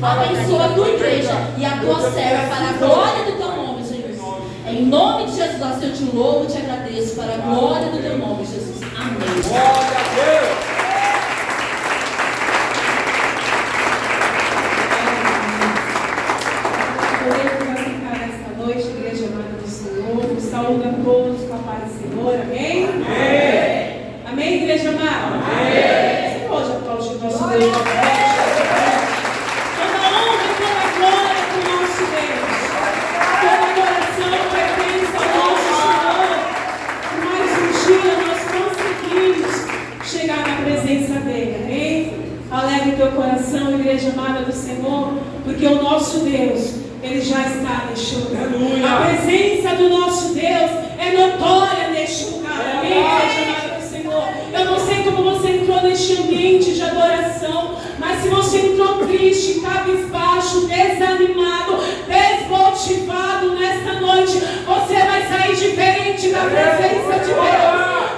Abençoa a tua igreja e a tua serva para a glória do teu nome, Jesus. Em nome de Jesus, eu te louvo e te agradeço para a glória do teu nome, Jesus. Amém. Glória a Deus. Igreja amada do Senhor, saúde a todos com a paz do Senhor, amém? Amém, amém, igreja amada? Amém. Você pode aplaudir o nosso Deus? Toda honra e toda glória para o nosso Deus, toda adoração pertence ao nosso Senhor. Por mais um dia nós conseguimos chegar na presença dele, amém? Alegre teu coração, igreja amada do Senhor, porque o nosso Deus, Ele já está neste lugar. Aleluia. A presença do nosso Deus é notória neste lugar. Amém, igreja amada do Senhor. Eu não sei como você entrou neste ambiente de adoração, mas se você entrou triste, cabisbaixo, desanimado, desmotivado nesta noite, você vai sair diferente da presença de Deus.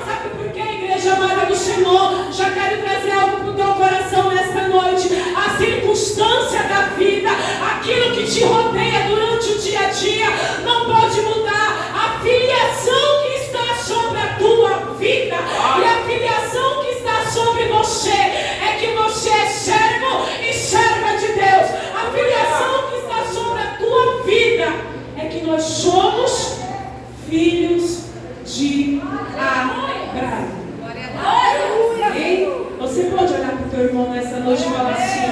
Sabe por quê, igreja amada do Senhor? Já quero trazer algo para o teu coração nesta noite. A circunstância da vida, aquilo que te rodeia durante o dia a dia, não pode mudar. A filiação que está sobre a tua vida e a filiação que está sobre você é que você é servo e serva de Deus. A filiação que está sobre a tua vida é que nós somos filhos de Abraão. Amém? Você pode olhar para o teu irmão nessa noite e falar assim: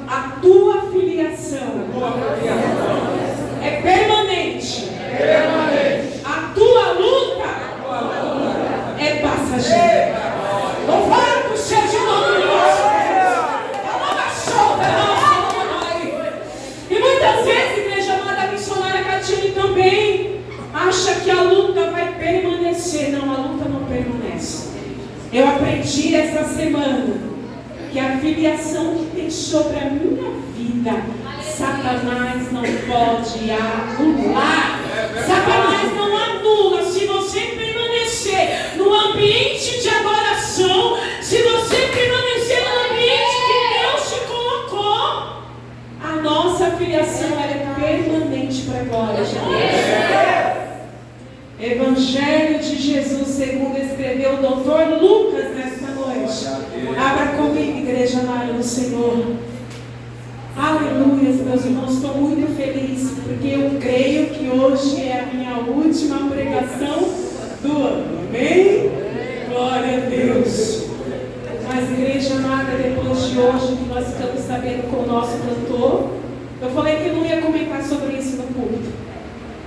a tua filiação é permanente. A tua luta é passageira. Louvado seja o nome do nosso Deus. E muitas vezes, igreja amada, a missionária Catiane também acha que a luta vai permanecer. Não, a luta não permanece. Eu aprendi essa semana que a filiação que tem sobre a minha vida, Satanás não pode anular. Satanás não anula. Se você permanecer no ambiente de adoração, se você permanecer no ambiente que Deus te colocou, a nossa filiação é permanente para a glória de Deus. Evangelho de Jesus segundo escreveu o doutor Lucas nesta noite. Abra comigo, igreja amada do Senhor. Aleluia, meus irmãos, estou muito feliz, porque eu creio que hoje é a minha última pregação do ano. Amém? Glória a Deus. Mas, igreja amada, depois de hoje, que nós ficamos sabendo com o nosso cantor, eu falei que eu não ia comentar sobre isso no culto.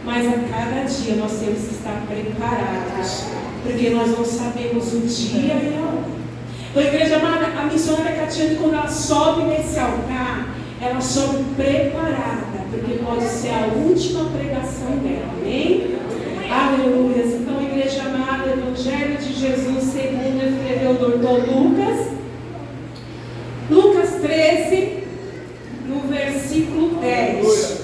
Mas a cada dia nós temos que estar preparados, porque nós não sabemos o dia e a hora. Então, igreja amada, a missionária Catiane, quando ela sobe nesse altar, ela sobe preparada, porque pode ser a última pregação dela. Amém? Aleluia. Então, igreja amada, Evangelho de Jesus segundo escreveu o doutor Lucas. Lucas 13, no versículo 10.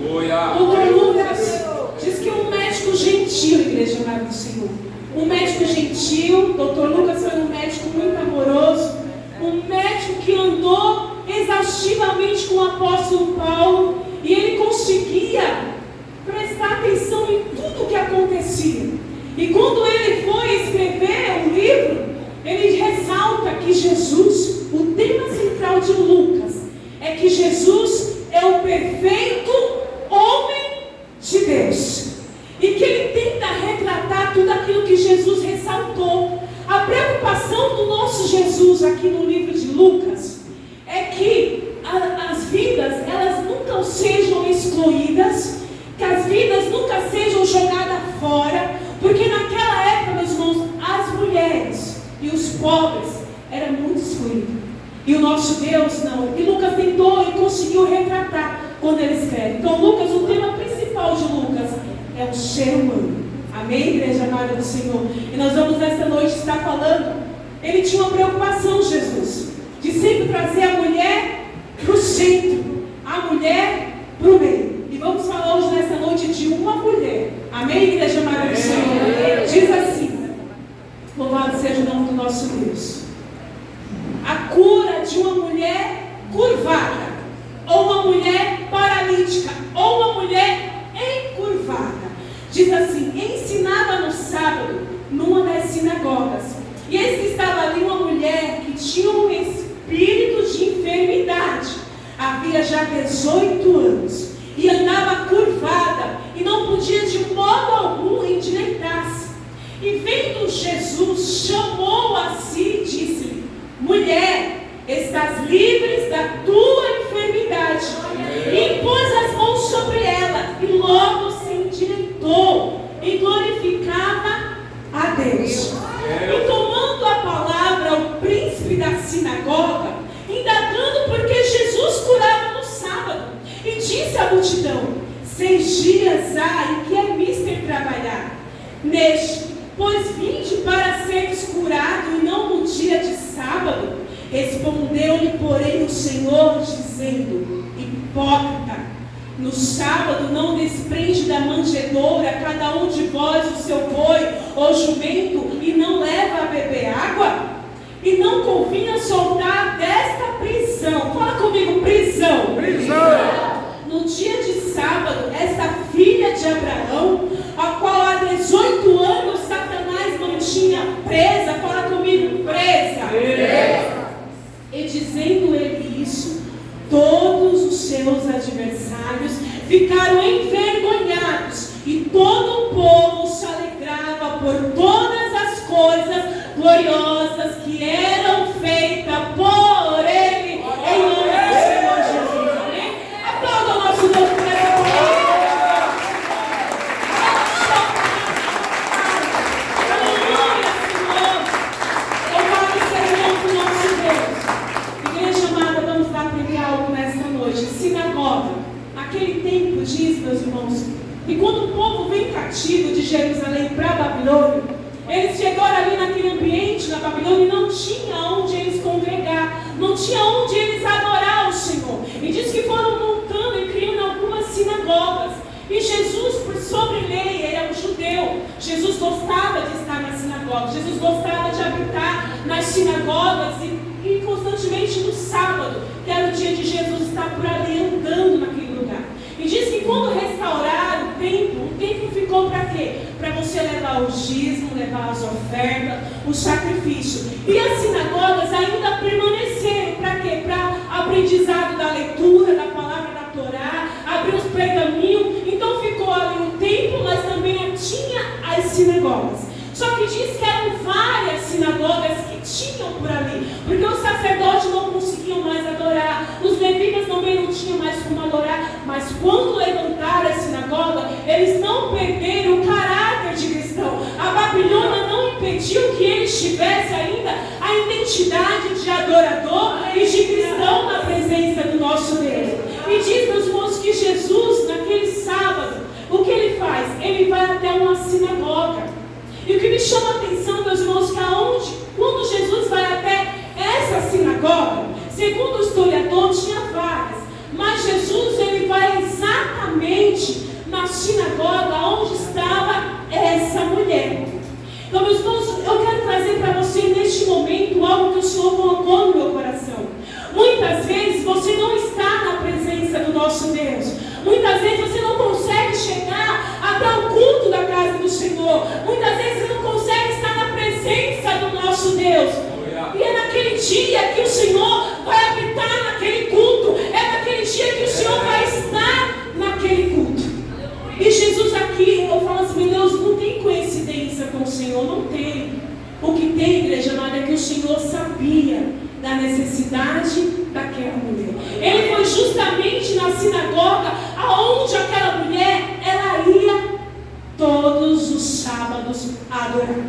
O doutor Lucas diz que um médico gentil, igreja amada do Senhor. Um médico gentil, doutor Lucas foi um médico muito amoroso, um médico que andou exaustivamente com o apóstolo Paulo, e ele conseguia prestar atenção em tudo o que acontecia. E quando ele foi escrever o livro, ele ressalta que Jesus, o tema central de Lucas, é que Jesus é o perfeito homem de Deus, e que ele tenta retratar tudo aquilo que Jesus ressaltou. A preocupação do nosso Jesus aqui no livro de Lucas é que as vidas, elas nunca sejam excluídas, que as vidas nunca sejam jogadas fora, porque naquela época, meus irmãos, as mulheres e os pobres eram muito excluídos, e o nosso Deus não. E Lucas tentou e conseguiu retratar quando ele escreve. Então, Lucas, o tema principal de Lucas é o ser humano. Amém, igreja amada do Senhor? E nós vamos nessa noite estar falando. Ele tinha uma preocupação, Jesus, de sempre trazer a mulher para o centro, a mulher para o meio. E vamos falar hoje nessa noite de uma mulher. Amém, igreja amada do Senhor? Diz assim: louvado seja o nome do nosso Deus. A cura de uma mulher curvada. ou uma mulher paralítica, ou uma mulher encurvada. Diz assim: ensinava no sábado numa das sinagogas. E eis que estava ali uma mulher que tinha um espírito de enfermidade. Havia já 18 anos. E andava curvada. E não podia de modo algum endireitar-se. E vendo Jesus, chamou a si e disse-lhe: mulher, estás livre da tua enfermidade. E impôs as mãos sobre ela. E logo se endireitou. E glorificava a Deus. E tomando a palavra o príncipe da sinagoga, indagando porque Jesus curava no sábado, e disse à multidão: 6 dias há em que é mister trabalhar neste, pois vinde para seres curado e não no dia de sábado. Respondeu-lhe, porém, o Senhor, dizendo: hipócrita, no sábado não desprende da manjedoura cada um de vós o seu boi ou jumento e não leva a beber água? E não convinha soltar desta prisão. Fala comigo, prisão. No dia de sábado, esta filha de Abraão, a qual há 18 anos Satanás mantinha presa. Fala comigo, presa. E dizendo ele isso, todos os seus adversários ficaram envergonhados, e todo o povo se alegrava por todas as coisas gloriosas que eram feitas por ele, em nome do Senhor Jesus. Amém? Aplauda o nosso Deus por essa palavra. Aleluia, Senhor. Louvado seja o nome do nosso Deus. Igreja amada, vamos aprender algo nesta noite. Sinagoga. Naquele tempo, diz, meus irmãos, e quando o povo vem cativo de Jerusalém para a Babilônia, eles chegaram ali naquele ambiente, na Babilônia, e não tinha onde eles congregar, não tinha onde eles adorar o Senhor. E diz que foram montando e criando algumas sinagogas. E Jesus, por sobre lei, ele é um judeu. Jesus gostava de estar nas sinagogas, Jesus gostava de habitar nas sinagogas e constantemente no sábado, que era o dia de Jesus estar por ali andando naquele lugar. E diz que quando restauraram o templo ficou para quê? Para você levar o dízimo, levar as ofertas, o sacrifício. E as sinagogas ainda permaneceram para quê? Para aprendizado da leitura, da palavra da Torá, abrir os pergaminhos. Então ficou ali o templo, mas também tinha as sinagogas. Só que diz que eram várias sinagogas que tinham por ali, porque os sacerdotes não conseguiam mais adorar, os levitas também não tinham mais como adorar, mas quando levantaram a sinagoga, eles não perderam o caráter de cristão. A Babilônia não impediu que eles tivessem ainda a identidade de adorador e de cristão na presença do nosso Deus. E diz, meus irmãos, que Jesus, naquele sábado, o que ele faz? Ele vai até uma sinagoga. E o que me chama a atenção, meus irmãos, que quando Jesus vai até essa sinagoga, segundo o historiador, tinha várias, mas Jesus, ele vai exatamente na sinagoga onde estava essa mulher. Então, meus irmãos, eu quero trazer para você neste momento algo que o Senhor colocou no meu coração. Muitas vezes você não está na presença do nosso Deus. Muitas vezes você não consegue chegar até o culto da casa do Senhor. Muitas vezes você não consegue estar na presença do nosso Deus. E é naquele dia que o Senhor vai habitar naquele culto. É naquele dia que o Senhor vai estar naquele culto. E Jesus aqui, eu falo assim, meu Deus, não tem coincidência com o Senhor, não tem. O que tem, igreja amada, é que o Senhor sabia da necessidade daquela mulher. Ele foi justamente na sinagoga aonde aquela mulher, ela ia todos os sábados adorar.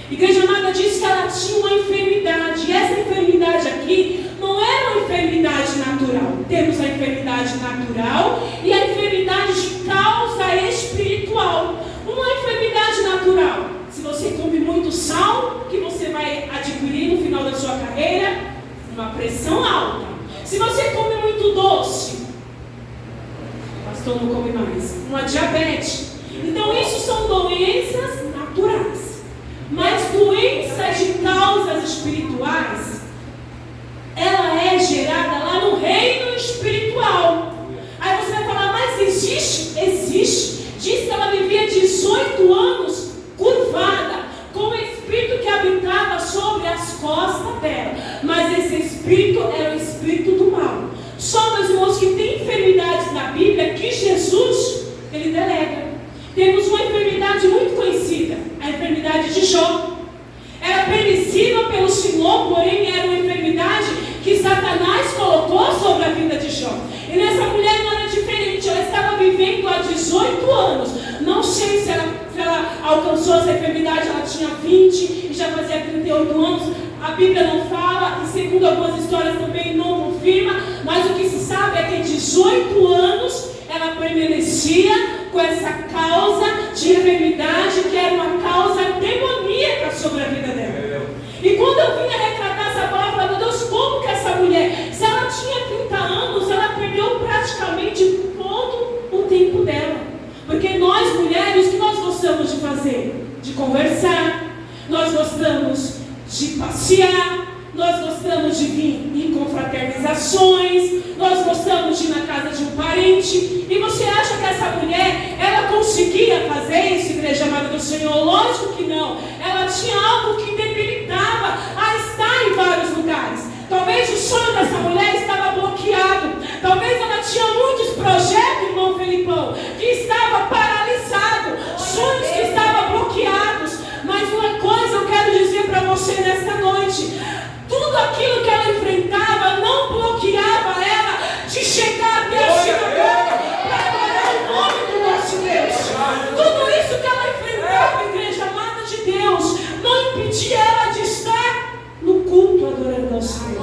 A igreja amada diz que ela tinha uma enfermidade, e essa enfermidade aqui não era uma enfermidade natural. Temos a enfermidade natural e a enfermidade de causa espiritual. Uma enfermidade natural, se você come muito sal, que você vai adquirir no final da sua carreira, uma pressão alta. Se você come muito doce, o pastor não come mais, uma diabetes. Então isso são doenças naturais. Mas doenças de causas espirituais, ela é gerada lá no reino espiritual. Bíblia que Jesus, ele delega. Temos uma enfermidade muito conhecida, a enfermidade de Jó. Era permissível pelo Senhor, porém era uma enfermidade que Satanás colocou sobre a vida de Jó. E nessa mulher não era diferente, ela estava vivendo há 18 anos. Não sei se ela alcançou essa enfermidade, ela tinha 20 e já fazia 38 anos. A Bíblia não fala, e segundo algumas histórias também não confirma, mas o que se sabe é que 18 anos ela permanecia com essa causa de enfermidade, que era uma causa demoníaca sobre a vida dela. E quando eu vinha retratar essa palavra, eu falei, meu Deus, como que essa mulher, se ela tinha 30 anos, ela perdeu praticamente todo o tempo dela. Porque nós mulheres, o que nós gostamos de fazer? De conversar, nós gostamos de passear, nós gostamos de vir em confraternizações, nós gostamos de ir na casa de um parente. E você acha que essa mulher, ela conseguia fazer isso, igreja amada do Senhor? Lógico que não. Ela tinha algo que debilitava a estar em vários lugares. Talvez o sonho dessa mulher estava bloqueado. Talvez ela tinha muitos projetos, irmão Felipão, que estava paralisado, sonhos que estavam bloqueados. Mas uma coisa eu quero dizer para você nesta noite: tudo aquilo que ela enfrentava não bloqueava ela de chegar até a sinagoga para adorar o nome do nosso Deus. Tudo isso que ela enfrentava, igreja amada de Deus, não impedia ela de estar no culto adorando ao Senhor.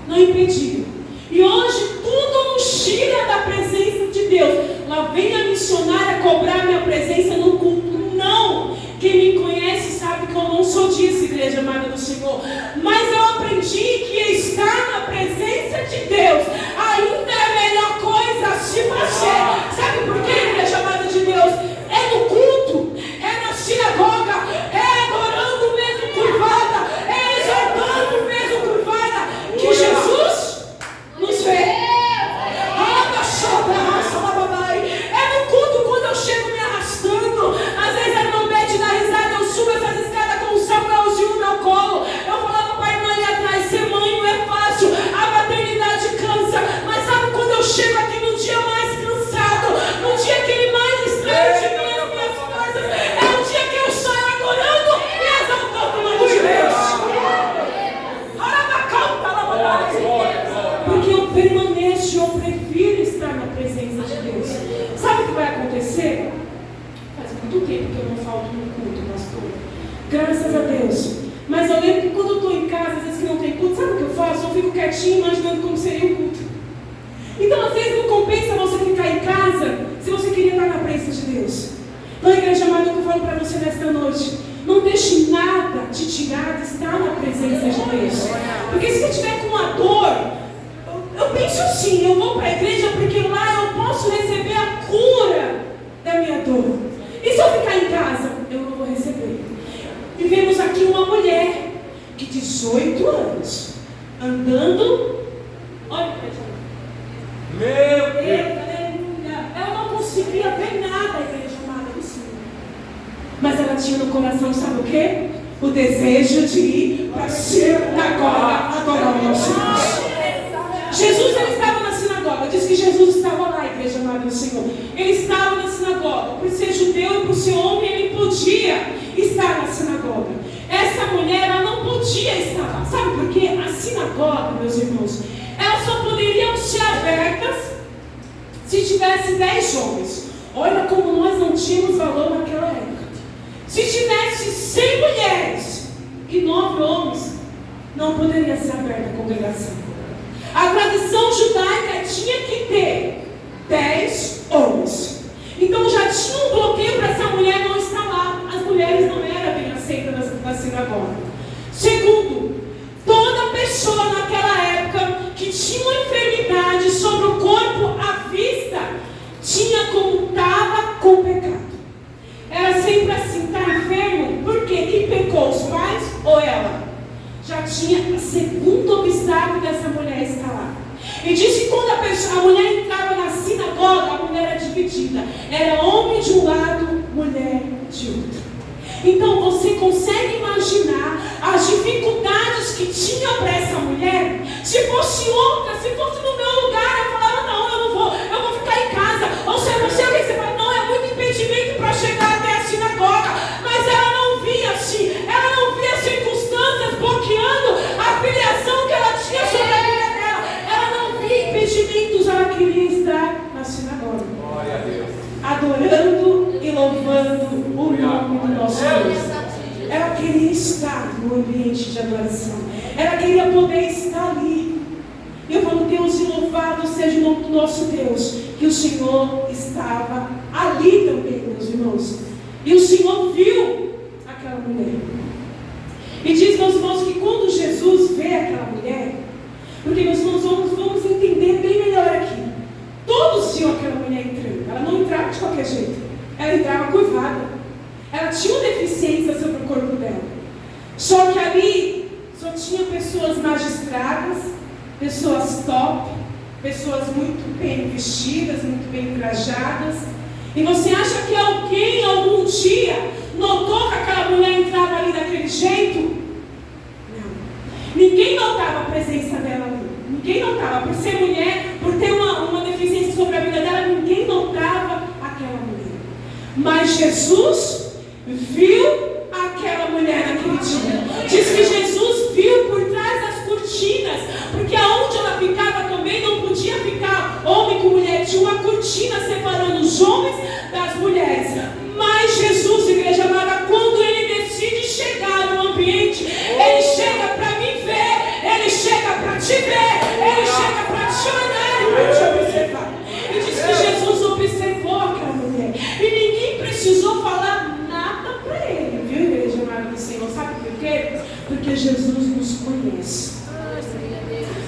Não impedia. E hoje tudo nos tira da presença de Deus. Lá vem a missionária cobrar minha presença no culto. Não! Quem me conhece sabe que eu não sou disso, igreja amada do Senhor. Mas eu aprendi que estar na presença de Deus ainda é a melhor coisa a se fazer. Sabe por quê, igreja amada de Deus? É no culto, é na sinagoga, é adorando mesmo curvada, é exaltando mesmo curvada, que Jesus nos vê. É no culto quando eu chego me arrastando. Às vezes a irmã Bete dá risada, eu subo essas escadas com um Samuelzinho no meu colo. Eu falava para a irmã ali atrás, ser mãe não é fácil, a maternidade cansa. Mas sabe quando eu chego aqui no dia mais cansado, no dia aquele mais estranho de mim, as minhas coisas, é o dia que eu saio adorando e exaltando o nome de Deus. Porque eu permaneço, eu prefiro estar na presença de Deus. Sabe o que vai acontecer? Faz muito tempo que eu não falto no culto, pastor. Graças a Deus. Mas eu lembro que quando eu estou em casa, às vezes que não tem culto, sabe o que eu faço? Eu fico quietinho imaginando como seria o culto. Então, às vezes, não compensa você ficar em casa se você queria estar na presença de Deus. Então, igreja amada, o que eu falo para você nesta noite: não deixe nada te tirar de estar na presença de Deus. Porque se você estiver com uma dor, eu penso assim, eu vou para a igreja porque lá eu posso receber a cura da minha dor. E se eu ficar em casa, eu não vou receber. Vivemos aqui uma mulher de 18 anos, andando, olha, meu Deus, aleluia. Ela não conseguia ver nada, a igreja amada do Senhor. Mas ela tinha no coração, sabe o quê? O desejo de ir para a sinagoga adorar o nosso Deus. Jesus, ele estava na sinagoga. Diz que Jesus estava lá, igreja amada do Senhor. Ele estava na sinagoga. Por ser judeu e por ser homem, ele podia estar na sinagoga. Essa mulher, ela não podia estar lá. Sabe por quê? A sinagoga, meus irmãos, elas só poderiam ser abertas se tivesse 10 homens. Olha como nós não tínhamos valor naquela época. Se tivesse 100 mulheres e 9 homens, não poderia ser aberta a congregação. A tradição judaica tinha que ter 10 homens. Então já tinha um bloqueio para essa mulher não estar lá. As mulheres não eram bem aceitas na sinagoga. Segundo, toda pessoa naquela época que tinha uma enfermidade sobre o corpo à vista, tinha como estava com pecado. Era sempre assim, está enfermo? Por quê? Quem pecou, os pais ou ela? Já tinha o segundo obstáculo dessa mulher estar lá. E diz que quando a mulher entrava na sinagoga, a mulher era dividida. Era homem de um lado, mulher de outro. Então você consegue imaginar as dificuldades que tinha para essa mulher? Se fosse outra, se fosse no meu lugar, eu falava, não, eu não estar no ambiente de adoração. Ela queria poder estar ali. E eu falo, Deus, e louvado seja o nome do nosso Deus, que o Senhor estava ali também, meus irmãos. E o Senhor viu aquela mulher. E diz, meus irmãos, que quando Jesus vê aquela mulher, porque meus irmãos, vamos entender bem melhor aqui. Todos viam aquela mulher entrando. Ela não entrava de qualquer jeito. Ela entrava curvada. Ela tinha uma deficiência sobre o corpo dela. Só que ali só tinha pessoas magistradas, pessoas top, pessoas muito bem vestidas, muito bem trajadas. E você acha que alguém algum dia notou que aquela mulher entrava ali daquele jeito? Não. Ninguém notava a presença dela ali. Ninguém notava. Por ser mulher, por ter uma deficiência sobre a vida dela, ninguém notava aquela mulher. Mas Jesus viu aquela mulher naquele dia. Diz que Jesus viu por trás das cortinas, porque aonde ela ficava também não podia ficar homem com mulher. Tinha uma cortina separando os homens das mulheres. Mas Jesus, igreja amada, quando ele decide chegar no ambiente, ele chega para me ver, ele chega para te ver, ele chega para te olhar e para te observar. E diz que Jesus observou aquela mulher e ninguém precisou falar nada para ele, viu, igreja amada do Senhor? Sabe por quê? Porque Jesus nos conhece.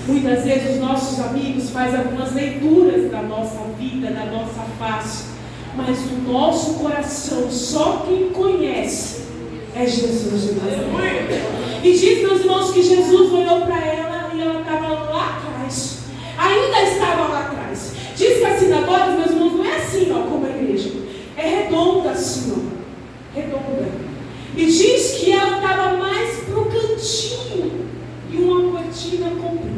Muitas vezes os nossos amigos fazem algumas leituras da nossa vida, da nossa face, mas o nosso coração, só quem conhece é Jesus de Nazaré. E diz, meus irmãos, que Jesus olhou para ela e ela estava lá atrás. Ainda estava lá atrás. Diz que a sinagoga, meus irmãos, não é assim, ó, como a igreja. É redonda assim, ó. Redonda. E diz que ela estava mais pro cantinho e uma cortina comprida.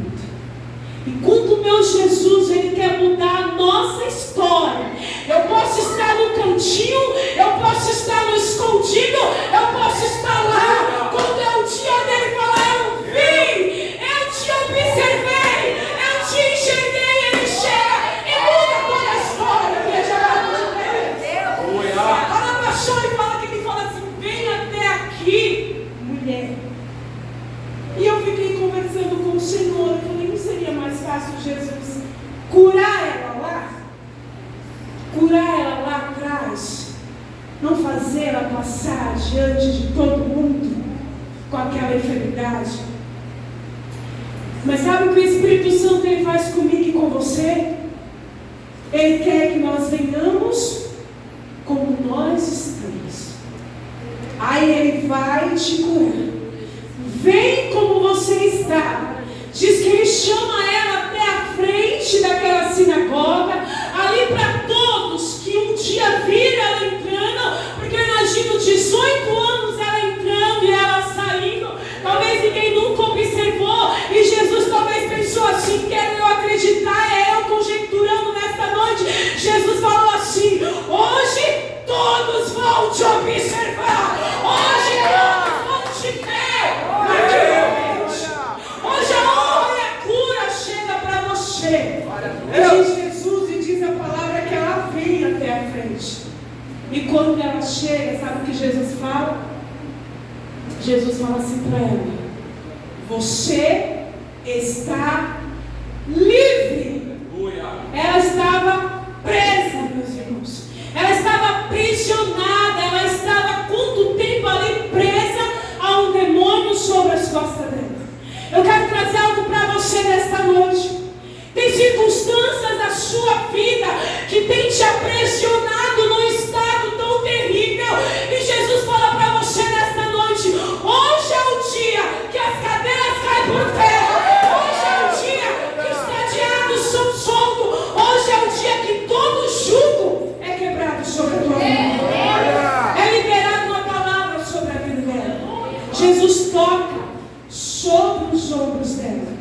E quando o meu Jesus, ele quer mudar a nossa história, eu posso estar no cantinho, eu posso estar no escondido, eu posso estar lá. Quando é o dia dele falar, eu vi, eu te observei, eu te enxerguei, ele chega e muda toda a história. Veja lá, ela baixou e fala que ele fala assim, vem até aqui, mulher. E eu fiquei conversando com o Senhor, eu falei, não seria mais fácil Jesus curar ela lá? Curar ela lá atrás? Não fazer ela passar diante de todo mundo com aquela enfermidade? Mas sabe o que o Espírito Santo ele faz comigo e com você? Ele quer que nós venhamos como nós estamos. Aí ele vai te curar. Vem como você está. Diz que ele chama ela até a frente daquela sinagoga, ali para todos que um dia viram ela entrando, porque eu imagino 18 anos ela entrando e ela saindo. Talvez ninguém nunca observou, e Jesus talvez pensou assim, quero eu acreditar, eu conjecturando nesta noite. Jesus falou assim, hoje todos vão te observar, hoje todos vão te ver. Hoje a honra e a cura chega para você. E diz Jesus, e diz a palavra que ela vem até a frente. E quando ela chega, sabe o que Jesus fala? Jesus fala assim para ela, você está livre. Ela estava presa, meus irmãos. Ela estava aprisionada. Ela estava quanto tempo ali presa a um demônio sobre as costas dela. Eu quero trazer algo para você nesta noite. Tem circunstâncias da sua vida que tem te aprisionado num estado tão terrível. E Jesus fala para você nesta noite, hoje é o dia que as cadeiras caem por terra. Hoje é o dia que os cadeados são soltos. Hoje é o dia que todo jugo é quebrado sobre a tua vida. É liberado uma palavra sobre a vida dela. Jesus toca sobre os ombros dela.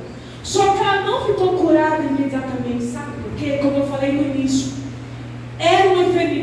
Só que ela não ficou curada imediatamente, sabe por quê? Como eu falei no início, era uma enfermidade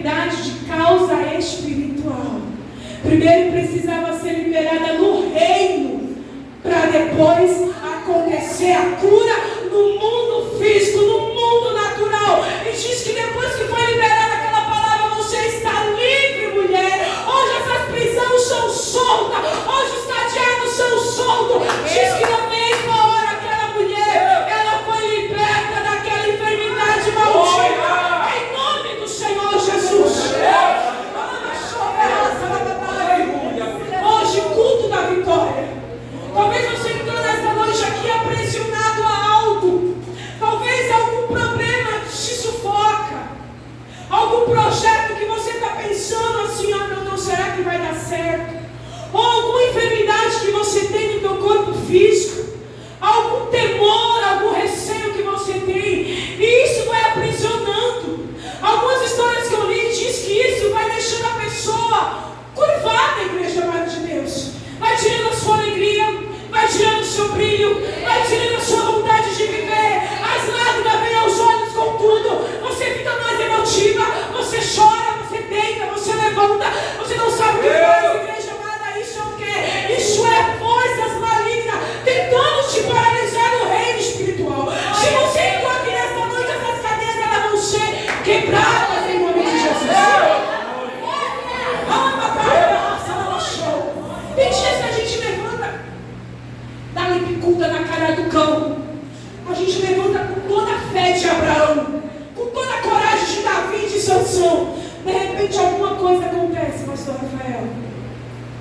fé de Abraão, com toda a coragem de Davi e de Sansão. De repente alguma coisa acontece, pastor Rafael.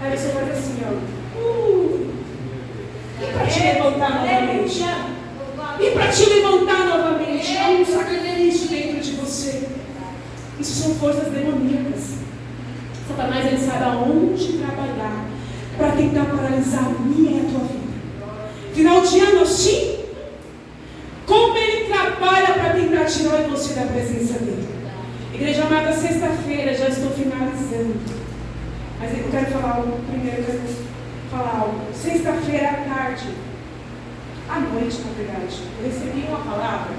Aí você faz assim, ó. E para te levantar novamente? E para te levantar novamente? Há um sacrifício dentro de você. Isso são forças demoníacas. Satanás, ele sabe aonde trabalhar para tentar paralisar a minha e a tua vida. Final de ano assim, como ele trabalha para tentar tirar você da presença dele. Igreja amada, sexta-feira, já estou finalizando. Mas eu quero falar algo primeiro, eu quero falar algo. Sexta-feira à tarde, à noite, na verdade, eu recebi uma palavra.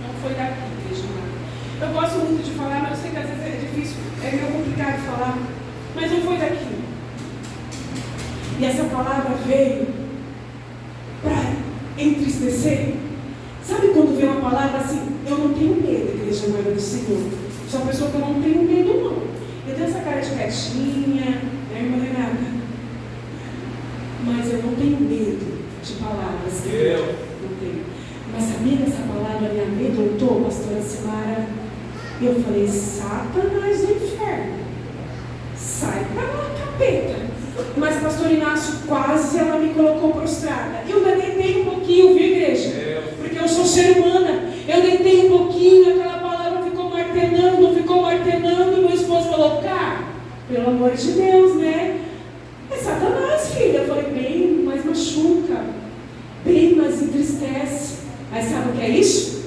Não foi daqui, igreja amada. Eu gosto muito de falar, mas eu sei que às vezes é difícil, é meio complicado falar. Mas não foi daqui. E essa palavra veio para entristecer. Sabe quando vem uma palavra assim? Eu não tenho medo, igreja amada do Senhor. Sou uma pessoa que eu não tenho medo, não. Eu tenho essa cara de quietinha, né, irmã Renata? Mas eu não tenho medo de palavras. Não tenho. Mas sabia que essa palavra me amedrontou, pastora Simara? E eu falei, Satanás do inferno. Sai pra lá, capeta. Mas pastor Inácio, quase ela me colocou prostrada. Eu ainda deitei um pouquinho, viu, igreja? Porque eu sou ser humana. Eu deitei um pouquinho, aquela palavra ficou martelando. E meu esposo falou, cara, pelo amor de Deus, né? É Satanás, filha. Eu falei, bem, mas machuca. Bem, mas entristece. Mas sabe o que é isso?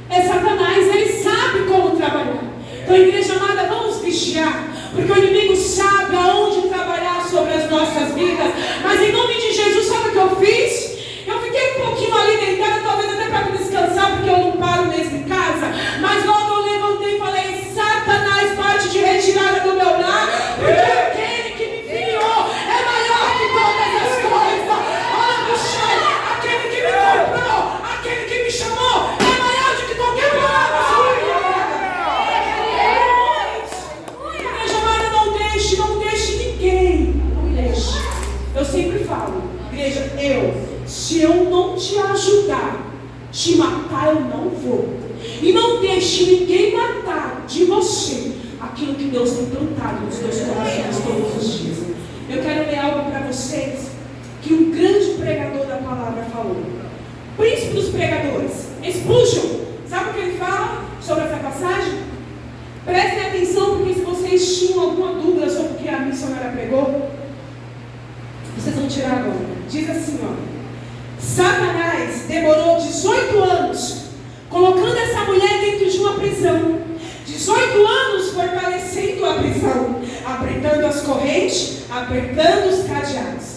É Satanás, ele sabe como trabalhar. Então, igreja amada, vamos vigiar. Porque o inimigo sabe aonde trabalhar sobre as nossas vidas. Mas em nome de Jesus, sabe o que eu fiz? Eu fiquei um pouquinho ali deitada, talvez até para me descansar, porque eu não paro mesmo em casa. Mas logo eu levantei e falei, Satanás, parte de retirada do meu lar, porque aquele que me criou é maior que todas as coisas. Olha do céu, aquele que me comprou, aquele que me chamou, é maior do que qualquer palavra sobre minha vida. Não deixe ninguém, não deixe. Eu sempre falo, igreja, se eu não te ajudar, te matar eu não vou. E não deixe ninguém matar de você aquilo que Deus tem plantado nos teus corações todos os dias. Eu quero ler algo para vocês que um grande pregador da palavra falou. Príncipe dos pregadores, Spurgeon. Sabe o que ele fala sobre essa passagem? Prestem atenção, porque se vocês tinham alguma dúvida sobre o que a missionária pregou, vocês vão tirar agora. Diz assim, ó. Satanás demorou 18 anos colocando essa mulher dentro de uma prisão. 18 anos fortalecendo a prisão, apertando as correntes, apertando os cadeados.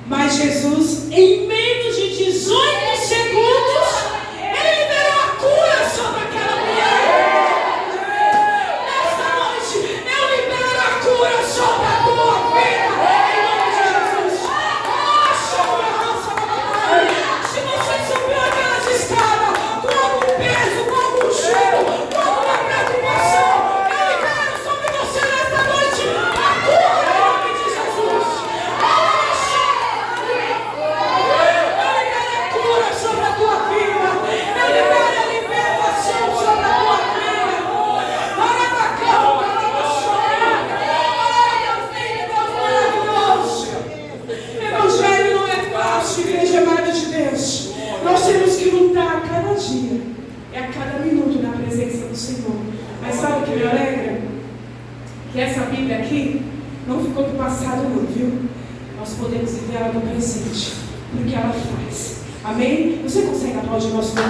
Mas Jesus, em menos de 18 segundos, ele liberou a cura sobre aquela mulher. Nesta noite, eu libero a cura sobre a tua vida. Em nome de Jesus. Se você subiu aquelas escadas com algum peso, com algum choro, com alguma preocupação, eu libero sobre você nesta noite a cura em nome de Jesus. Eu libero a cura sobre a tua vida. Eu libero a libertação sobre a tua vida. Para a cama, para a chora. Deus maravilhoso. Evangelho não é fácil, igreja amada de Deus. Nós temos que lutar a cada dia e a cada minuto na presença do Senhor. Mas sabe o que me alegra? Que essa Bíblia aqui não ficou do passado não, viu? Nós podemos viver ela no presente, porque ela faz. Amém? Você consegue aplaudir o nosso Deus?